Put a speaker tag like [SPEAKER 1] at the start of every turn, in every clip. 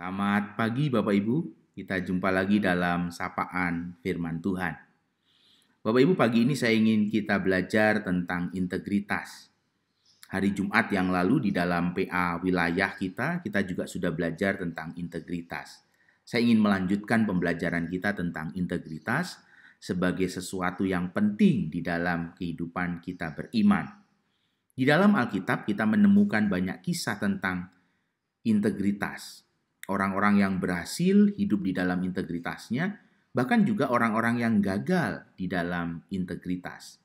[SPEAKER 1] Selamat pagi Bapak Ibu, kita jumpa lagi dalam sapaan firman Tuhan. Bapak Ibu, pagi ini saya ingin kita belajar tentang integritas. Hari Jumat yang lalu di dalam PA wilayah kita juga sudah belajar tentang integritas. Saya ingin melanjutkan pembelajaran kita tentang integritas sebagai sesuatu yang penting di dalam kehidupan kita beriman. Di dalam Alkitab kita menemukan banyak kisah tentang integritas. Orang-orang yang berhasil hidup di dalam integritasnya, bahkan juga orang-orang yang gagal di dalam integritas.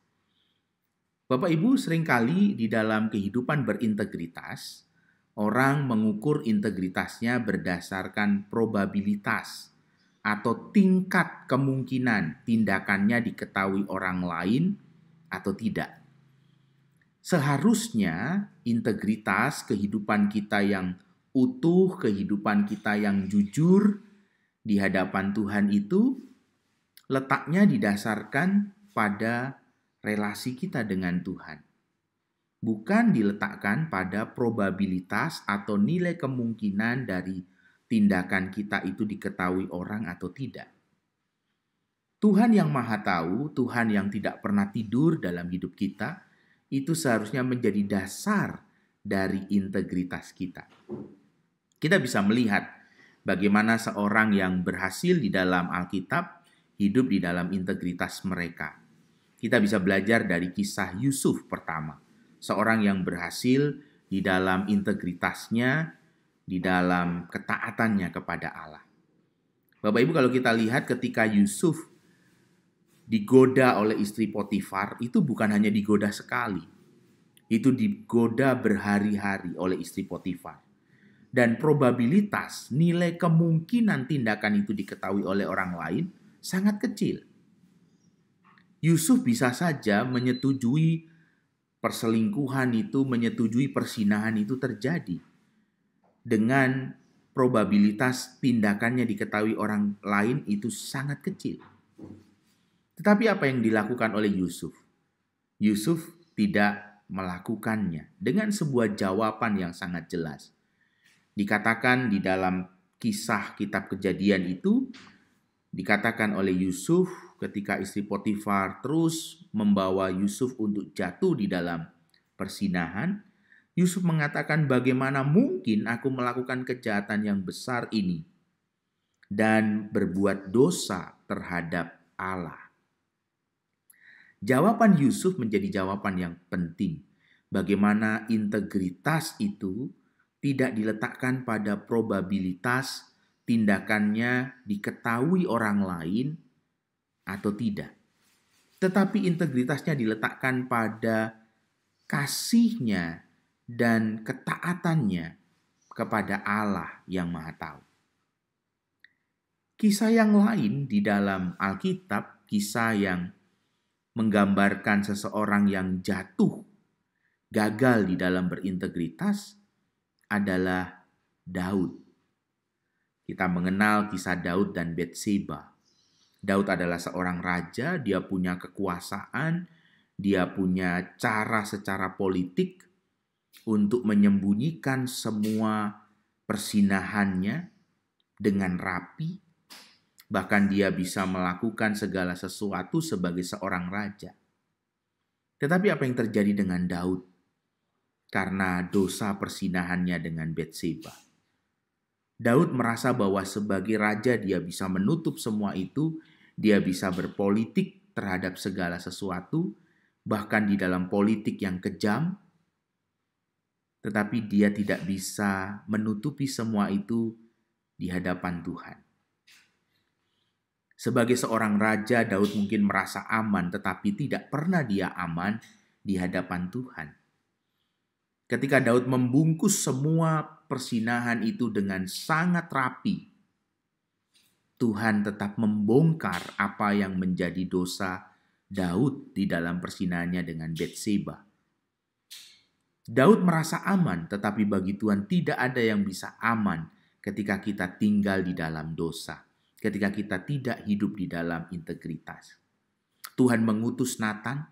[SPEAKER 1] Bapak Ibu, seringkali di dalam kehidupan berintegritas, orang mengukur integritasnya berdasarkan probabilitas atau tingkat kemungkinan tindakannya diketahui orang lain atau tidak. Seharusnya integritas kehidupan kita yang utuh, kehidupan kita yang jujur di hadapan Tuhan itu letaknya didasarkan pada relasi kita dengan Tuhan. Bukan diletakkan pada probabilitas atau nilai kemungkinan dari tindakan kita itu diketahui orang atau tidak. Tuhan yang Maha Tahu, Tuhan yang tidak pernah tidur dalam hidup kita, itu seharusnya menjadi dasar dari integritas kita. Kita bisa melihat bagaimana seorang yang berhasil di dalam Alkitab hidup di dalam integritas mereka. Kita bisa belajar dari kisah Yusuf pertama. Seorang yang berhasil di dalam integritasnya, di dalam ketaatannya kepada Allah. Bapak Ibu, kalau kita lihat ketika Yusuf digoda oleh istri Potifar, itu bukan hanya digoda sekali. Itu digoda berhari-hari oleh istri Potifar. Dan probabilitas nilai kemungkinan tindakan itu diketahui oleh orang lain sangat kecil. Yusuf bisa saja menyetujui perselingkuhan itu, menyetujui persinahan itu terjadi. Dengan probabilitas tindakannya diketahui orang lain itu sangat kecil. Tetapi apa yang dilakukan oleh Yusuf? Yusuf tidak melakukannya dengan sebuah jawaban yang sangat jelas. Dikatakan di dalam kisah kitab Kejadian itu, dikatakan oleh Yusuf ketika istri Potifar terus membawa Yusuf untuk jatuh di dalam persinahan, Yusuf mengatakan, bagaimana mungkin aku melakukan kejahatan yang besar ini dan berbuat dosa terhadap Allah. Jawaban Yusuf menjadi jawaban yang penting. Bagaimana integritas itu tidak diletakkan pada probabilitas tindakannya diketahui orang lain atau tidak. Tetapi integritasnya diletakkan pada kasihnya dan ketaatannya kepada Allah yang Maha Tahu. Kisah yang lain di dalam Alkitab, kisah yang menggambarkan seseorang yang jatuh, gagal di dalam berintegritas, adalah Daud. Kita mengenal kisah Daud dan Batseba. Daud adalah seorang raja, dia punya kekuasaan, dia punya cara secara politik untuk menyembunyikan semua persinahannya dengan rapi. Bahkan dia bisa melakukan segala sesuatu sebagai seorang raja. Tetapi apa yang terjadi dengan Daud? Karena dosa persinahannya dengan Batseba. Daud merasa bahwa sebagai raja dia bisa menutup semua itu, dia bisa berpolitik terhadap segala sesuatu, bahkan di dalam politik yang kejam, tetapi dia tidak bisa menutupi semua itu di hadapan Tuhan. Sebagai seorang raja, Daud mungkin merasa aman, tetapi tidak pernah dia aman di hadapan Tuhan. Ketika Daud membungkus semua persinahan itu dengan sangat rapi, Tuhan tetap membongkar apa yang menjadi dosa Daud di dalam persinahannya dengan Batseba. Daud merasa aman, tetapi bagi Tuhan tidak ada yang bisa aman ketika kita tinggal di dalam dosa, ketika kita tidak hidup di dalam integritas. Tuhan mengutus Nathan,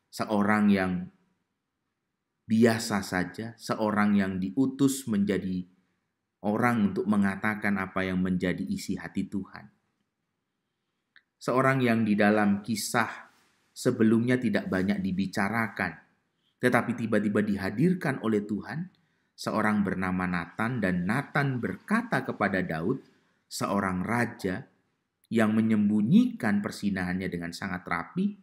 [SPEAKER 1] seorang yang biasa saja, seorang yang diutus menjadi orang untuk mengatakan apa yang menjadi isi hati Tuhan. Seorang yang di dalam kisah sebelumnya tidak banyak dibicarakan, tetapi tiba-tiba dihadirkan oleh Tuhan, seorang bernama Nathan, dan Nathan berkata kepada Daud, seorang raja yang menyembunyikan persinahannya dengan sangat rapi.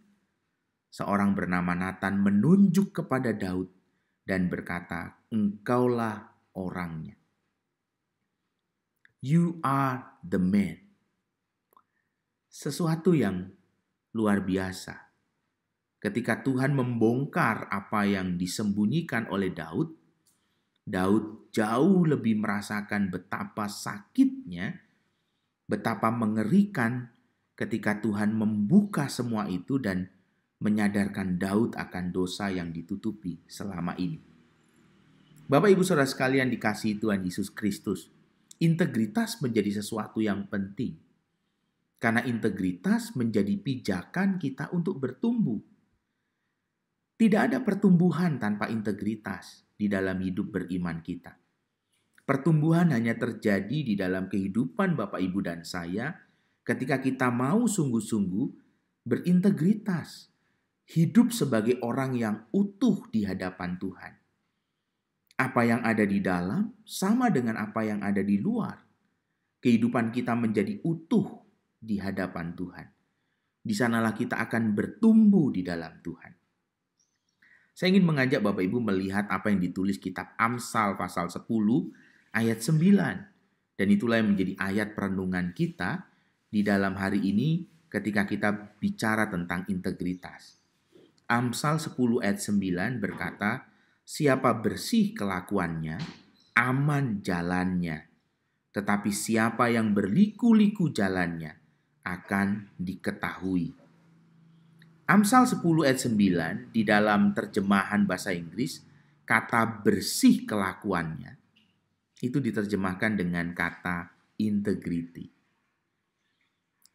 [SPEAKER 1] Seorang bernama Nathan menunjuk kepada Daud dan berkata, engkaulah orangnya. You are the man. Sesuatu yang luar biasa. Ketika Tuhan membongkar apa yang disembunyikan oleh Daud, Daud jauh lebih merasakan betapa sakitnya, betapa mengerikan ketika Tuhan membuka semua itu dan menyadarkan Daud akan dosa yang ditutupi selama ini. Bapak Ibu Saudara sekalian dikasihi Tuhan Yesus Kristus, integritas menjadi sesuatu yang penting. Karena integritas menjadi pijakan kita untuk bertumbuh. Tidak ada pertumbuhan tanpa integritas di dalam hidup beriman kita. Pertumbuhan hanya terjadi di dalam kehidupan Bapak, Ibu, dan saya ketika kita mau sungguh-sungguh berintegritas. Hidup sebagai orang yang utuh di hadapan Tuhan. Apa yang ada di dalam sama dengan apa yang ada di luar. Kehidupan kita menjadi utuh di hadapan Tuhan. Di sanalah kita akan bertumbuh di dalam Tuhan. Saya ingin mengajak Bapak Ibu melihat apa yang ditulis kitab Amsal pasal 10 ayat 9. Dan itulah yang menjadi ayat perenungan kita di dalam hari ini ketika kita bicara tentang integritas. Amsal 10 ayat 9 berkata, siapa bersih kelakuannya, aman jalannya. Tetapi siapa yang berliku-liku jalannya, akan diketahui. Amsal 10 ayat 9 di dalam terjemahan bahasa Inggris, kata bersih kelakuannya itu diterjemahkan dengan kata integrity.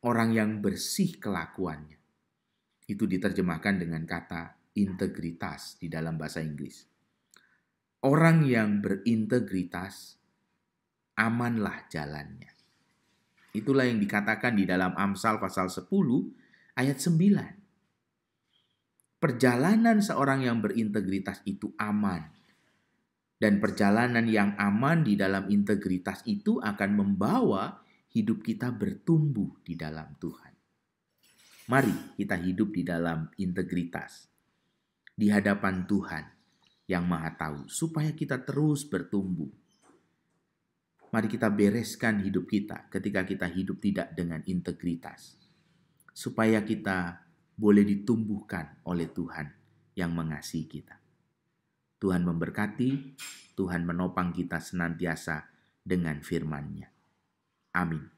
[SPEAKER 1] Orang yang bersih kelakuannya itu diterjemahkan dengan kata integritas di dalam bahasa Inggris. Orang yang berintegritas, amanlah jalannya. Itulah yang dikatakan di dalam Amsal pasal 10 ayat 9. Perjalanan seorang yang berintegritas itu aman. Dan perjalanan yang aman di dalam integritas itu akan membawa hidup kita bertumbuh di dalam Tuhan. Mari kita hidup di dalam integritas. Di hadapan Tuhan yang Maha Tahu. Supaya kita terus bertumbuh. Mari kita bereskan hidup kita ketika kita hidup tidak dengan integritas. Supaya kita boleh ditumbuhkan oleh Tuhan yang mengasihi kita. Tuhan memberkati, Tuhan menopang kita senantiasa dengan firman-Nya. Amin.